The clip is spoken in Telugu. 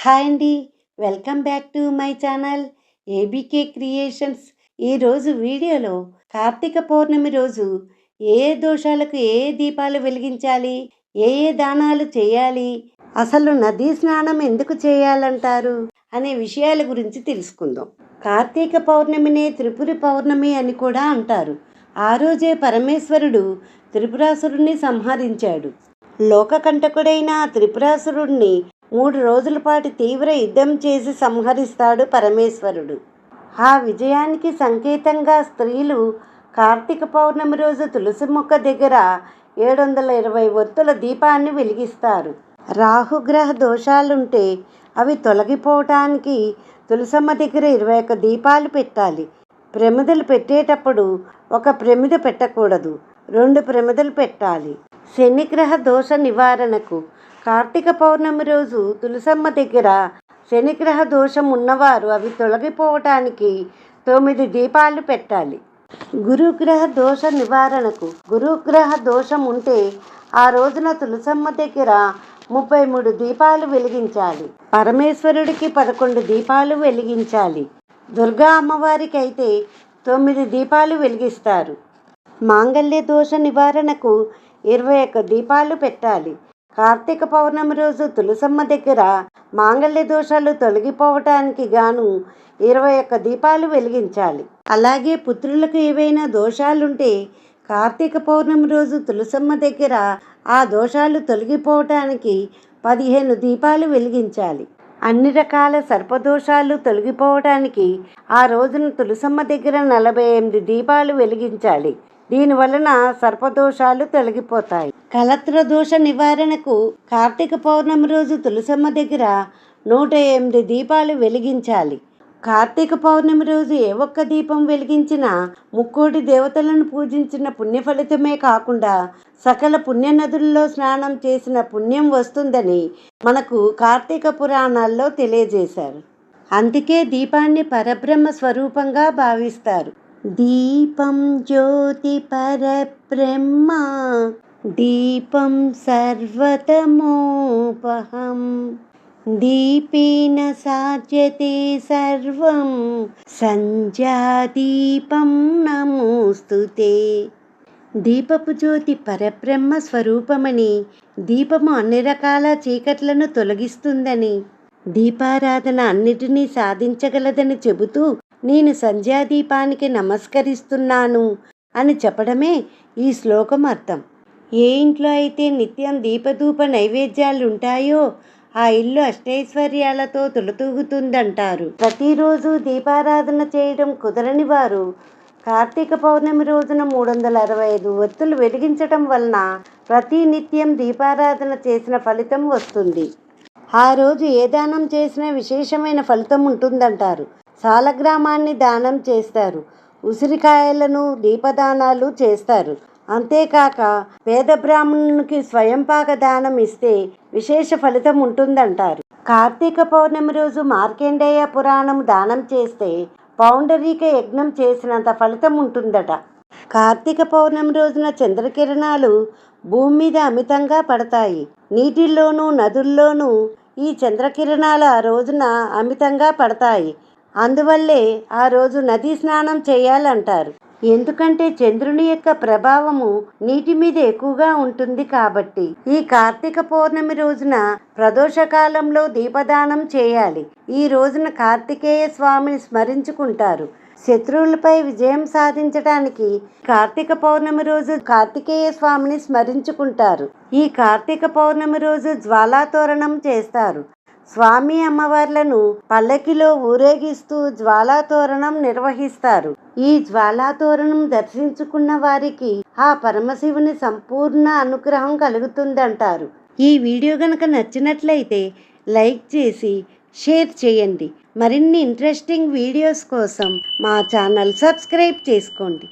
హాయ్ అండి, welcome back to my channel ABK creations. ఈరోజు వీడియోలో కార్తీక పౌర్ణమి రోజు ఏ దోషాలకు ఏ దీపాలు వెలిగించాలి, ఏ దానాలు చేయాలి, అసలు నదీ స్నానం ఎందుకు చేయాలంటారు అనే విషయాల గురించి తెలుసుకుందాం. కార్తీక పౌర్ణమినే త్రిపురి పౌర్ణమి అని కూడా అంటారు. ఆ రోజే పరమేశ్వరుడు త్రిపురాసురుణ్ణి సంహరించాడు. లోకకంటకుడైన త్రిపురాసురుణ్ణి 3 రోజుల పాటు తీవ్ర యుద్ధం చేసి సంహరిస్తాడు పరమేశ్వరుడు. ఆ విజయానికి సంకేతంగా స్త్రీలు కార్తీక పౌర్ణమి రోజు తులసి మొక్క దగ్గర 720 ఒత్తుల దీపాన్ని వెలిగిస్తారు. రాహుగ్రహ దోషాలుంటే అవి తొలగిపోవటానికి తులసమ్మ దగ్గర 21 దీపాలు పెట్టాలి. ప్రమిదలు పెట్టేటప్పుడు ఒక ప్రమిద పెట్టకూడదు, 2 ప్రమిదలు పెట్టాలి. శనిగ్రహ దోష నివారణకు కార్తీక పౌర్ణమి రోజు తులసమ్మ దగ్గర శనిగ్రహ దోషం ఉన్నవారు అవి తొలగిపోవటానికి 9 దీపాలు పెట్టాలి. గురుగ్రహ దోష నివారణకు గురుగ్రహ దోషం ఉంటే ఆ రోజున తులసమ్మ దగ్గర 33 దీపాలు వెలిగించాలి. పరమేశ్వరుడికి 11 దీపాలు వెలిగించాలి. దుర్గా అమ్మవారికి అయితే 9 దీపాలు వెలిగిస్తారు. మాంగళ్య దోష నివారణకు 21 దీపాలు పెట్టాలి. కార్తీక పౌర్ణమి రోజు తులసమ్మ దగ్గర మాంగళ్య దోషాలు తొలగిపోవటానికి గాను 21 దీపాలు వెలిగించాలి. అలాగే పుత్రులకు ఏవైనా దోషాలుంటే కార్తీక పౌర్ణమి రోజు తులసమ్మ దగ్గర ఆ దోషాలు తొలగిపోవటానికి 15 దీపాలు వెలిగించాలి. అన్ని రకాల సర్పదోషాలు తొలగిపోవటానికి ఆ రోజున తులసమ్మ దగ్గర 48 దీపాలు వెలిగించాలి. దీనివలన సర్పదోషాలు తొలగిపోతాయి. కలత్ర దోష నివారణకు కార్తీక పౌర్ణమి రోజు తులసమ్మ దగ్గర 108 దీపాలు వెలిగించాలి. కార్తీక పౌర్ణమి రోజు ఏ ఒక్క దీపం వెలిగించినా ముక్కోటి దేవతలను పూజించిన పుణ్య ఫలితమే కాకుండా సకల పుణ్య నదుల్లో స్నానం చేసిన పుణ్యం వస్తుందని మనకు కార్తీక పురాణాల్లో తెలియజేశారు. అందుకే దీపాన్ని పరబ్రహ్మ స్వరూపంగా భావిస్తారు. దీపం జ్యోతి పరబ్రహ్మ దీపం సర్వతమోపహం దీపేన సాధ్యతే సర్వం సంధ్యాదీపం నమోస్తుతే. దీపపు జ్యోతి పరబ్రహ్మ స్వరూపమని, దీపము అన్ని రకాల చీకట్లను తొలగిస్తుందని, దీపారాధన అన్నిటినీ సాధించగలదని చెబుతూ నేను సంధ్యాదీపానికి నమస్కరిస్తున్నాను అని చెప్పడమే ఈ శ్లోకం అర్థం. ఏ ఇంట్లో అయితే నిత్యం దీపధూప నైవేద్యాలు ఉంటాయో ఆ ఇల్లు అష్టైశ్వర్యాలతో తులతూగుతుందంటారు. ప్రతిరోజు దీపారాధన చేయడం కుదరని వారు కార్తీక పౌర్ణమి రోజున 365 ఒత్తులు వెలిగించడం వలన ప్రతి నిత్యం దీపారాధన చేసిన ఫలితం వస్తుంది. ఆ రోజు ఏ దానం చేసినా విశేషమైన ఫలితం ఉంటుందంటారు. సాలగ్రామాన్ని దానం చేస్తారు, ఉసిరికాయలను దీపదానాలు చేస్తారు. అంతేకాక పేద బ్రాహ్మణునికి స్వయంపాక దానం ఇస్తే విశేష ఫలితం ఉంటుందంటారు. కార్తీక పౌర్ణమి రోజు మార్కండేయ పురాణం దానం చేస్తే పౌండరీక యజ్ఞం చేసినంత ఫలితం ఉంటుందట. కార్తీక పౌర్ణమి రోజున చంద్రకిరణాలు భూమి మీద అమితంగా పడతాయి. నీటిల్లోనూ నదుల్లోనూ ఈ చంద్రకిరణాలు ఆ రోజున అమితంగా పడతాయి. అందువల్లే ఆ రోజు నదీ స్నానం చేయాలంటారు. ఎందుకంటే చంద్రుని యొక్క ప్రభావము నీటి మీద ఎక్కువగా ఉంటుంది కాబట్టి. ఈ కార్తీక పౌర్ణమి రోజున ప్రదోషకాలంలో దీపదానం చేయాలి. ఈ రోజున కార్తికేయ స్వామిని స్మరించుకుంటారు. శత్రువులపై విజయం సాధించడానికి కార్తీక పౌర్ణమి రోజు కార్తికేయ స్వామిని స్మరించుకుంటారు. ఈ కార్తీక పౌర్ణమి రోజు జ్వాలాతోరణం చేస్తారు. స్వామి అమ్మవార్లను పల్లకిలో ఊరేగిస్తూ జ్వాలాతోరణం నిర్వహిస్తారు. ఈ జ్వాలాతోరణం దర్శించుకున్న వారికి ఆ పరమశివుని సంపూర్ణ అనుగ్రహం కలుగుతుందంటారు. ఈ వీడియో గనక నచ్చినట్లయితే లైక్ చేసి షేర్ చేయండి. మరిన్ని ఇంట్రెస్టింగ్ వీడియోస్ కోసం మా ఛానల్ సబ్స్క్రైబ్ చేసుకోండి.